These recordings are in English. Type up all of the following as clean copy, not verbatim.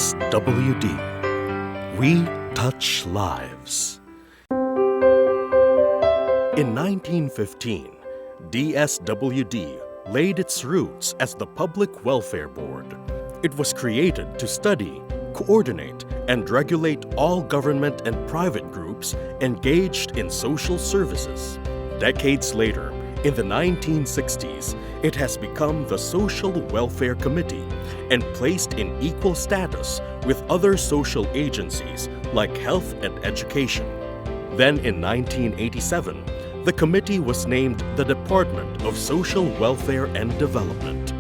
Dswd. We touch lives. In 1915, Dswd laid its roots as the Public Welfare Board. It was created to study, coordinate, and regulate all government and private groups engaged in social services. Decades later, in the 1960s, it has become the Social Welfare Committee and placed in equal status with other social agencies like health and education. Then in 1987, the committee was named the Department of Social Welfare and Development.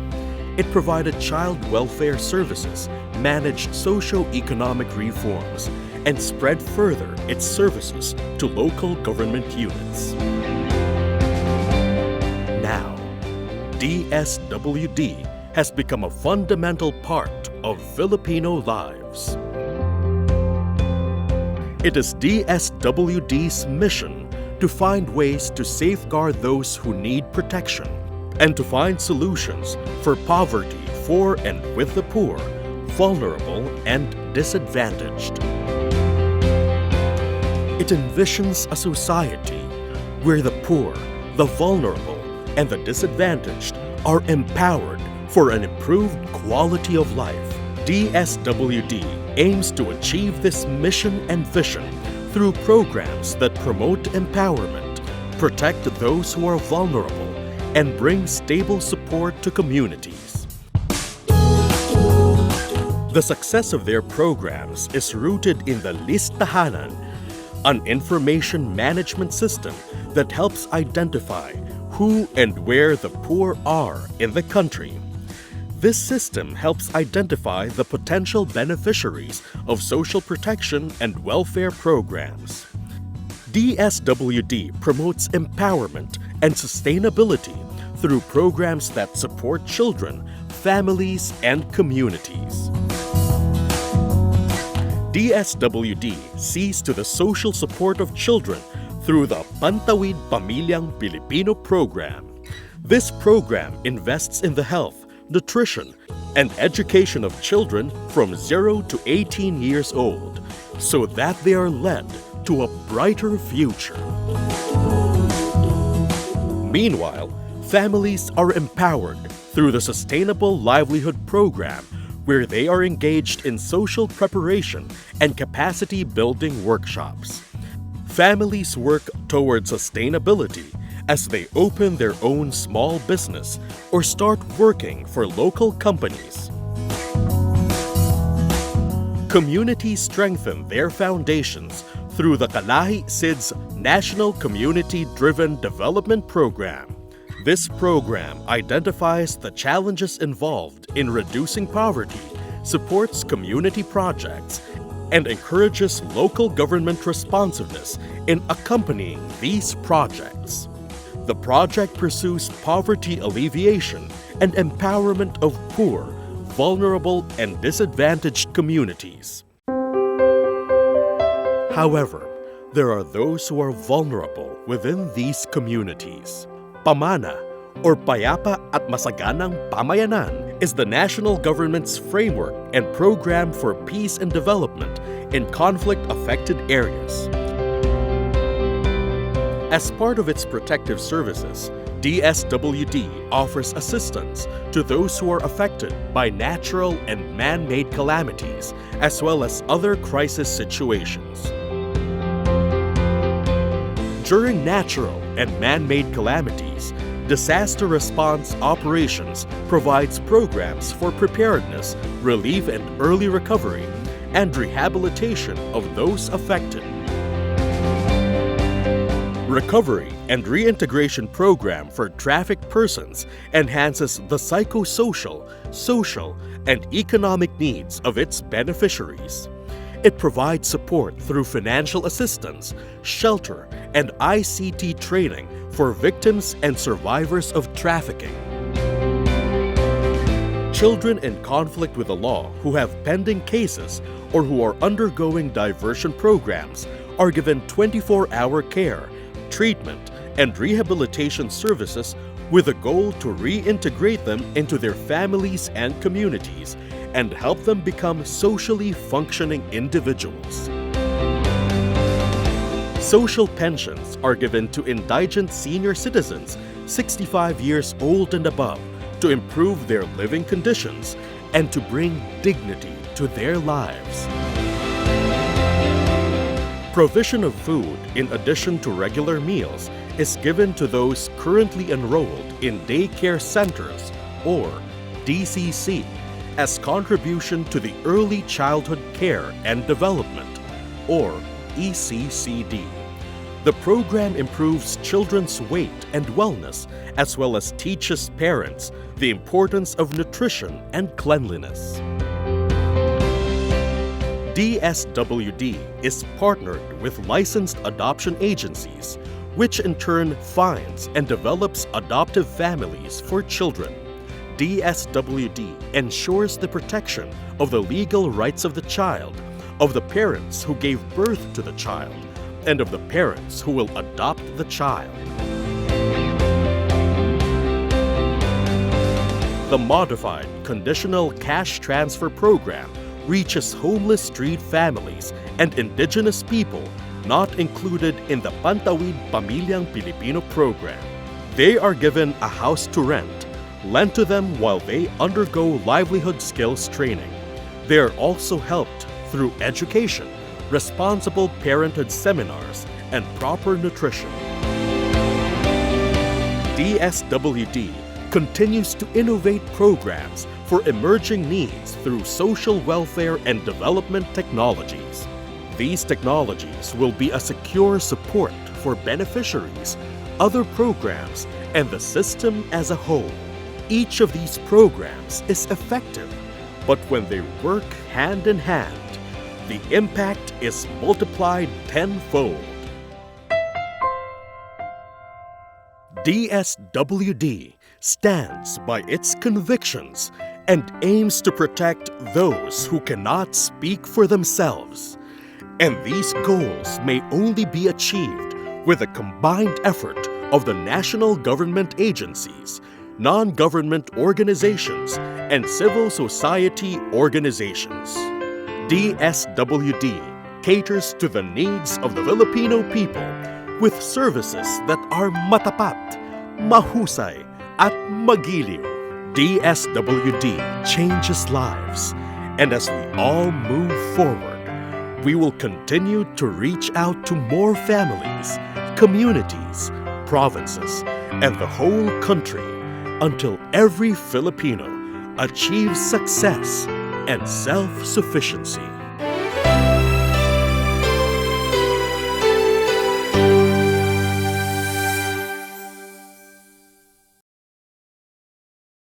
It provided child welfare services, managed socio-economic reforms, and spread further its services to local government units. Now, Dswd has become a fundamental part of Filipino lives. It is Dswd's mission to find ways to safeguard those who need protection and to find solutions for poverty for and with the poor, vulnerable, and disadvantaged. It envisions a society where the poor, the vulnerable, and the disadvantaged are empowered for an improved quality of life. Dswd aims to achieve this mission and vision through programs that promote empowerment, protect those who are vulnerable, and bring stable support to communities. The success of their programs is rooted in the Listahanan, an information management system that helps identify who and where the poor are in the country. This system helps identify the potential beneficiaries of social protection and welfare programs. Dswd promotes empowerment and sustainability through programs that support children, families, and communities. Dswd sees to the social support of children through the Pantawid Pamilyang Pilipino program. This program invests in the health, nutrition, and education of children from 0 to 18 years old so that they are led to a brighter future. Meanwhile, families are empowered through the Sustainable Livelihood Program, where they are engaged in social preparation and capacity building workshops. Families work towards sustainability as they open their own small business or start working for local companies. Communities strengthen their foundations through the Kalahi SID's National Community-Driven Development Program. This program identifies the challenges involved in reducing poverty, supports community projects, and encourages local government responsiveness in accompanying these projects. The project pursues poverty alleviation and empowerment of poor, vulnerable, and disadvantaged communities. However, there are those who are vulnerable within these communities. Pamana, or Payapa at Masaganang Pamayanan, is the national government's framework and program for peace and development in conflict-affected areas. As part of its protective services, Dswd offers assistance to those who are affected by natural and man-made calamities, as well as other crisis situations. During natural and man-made calamities, Disaster Response Operations provides programs for preparedness, relief and early recovery, and rehabilitation of those affected. Recovery and Reintegration Program for Trafficked Persons enhances the psychosocial, social, and economic needs of its beneficiaries. It provides support through financial assistance, shelter, and ICT training for victims and survivors of trafficking. Children in conflict with the law who have pending cases or who are undergoing diversion programs are given 24-hour care, treatment, and rehabilitation services with a goal to reintegrate them into their families and communities and help them become socially functioning individuals. Social pensions are given to indigent senior citizens 65 years old and above to improve their living conditions and to bring dignity to their lives. Provision of food in addition to regular meals is given to those currently enrolled in daycare centers or DCC as contribution to the Early Childhood Care and Development or ECCD. The program improves children's weight and wellness as well as teaches parents the importance of nutrition and cleanliness. Dswd is partnered with licensed adoption agencies, which in turn finds and develops adoptive families for children. Dswd ensures the protection of the legal rights of the child, of the parents who gave birth to the child, and of the parents who will adopt the child. The modified conditional cash transfer program reaches homeless street families and indigenous people not included in the Pantawid Pamilyang Pilipino program. They are given a house to rent, lent to them while they undergo livelihood skills training. They are also helped through education, responsible parenthood seminars, and proper nutrition. Dswd continues to innovate programs for emerging needs through social welfare and development technologies. These technologies will be a secure support for beneficiaries, other programs, and the system as a whole. Each of these programs is effective, but when they work hand in hand, the impact is multiplied tenfold. Dswd stands by its convictions and aims to protect those who cannot speak for themselves. And these goals may only be achieved with a combined effort of the national government agencies, non-government organizations, and civil society organizations. Dswd caters to the needs of the Filipino people with services that are matapat, mahusay, at magiliw. Dswd changes lives, and as we all move forward, we will continue to reach out to more families, communities, provinces, and the whole country until every Filipino achieves success and self-sufficiency.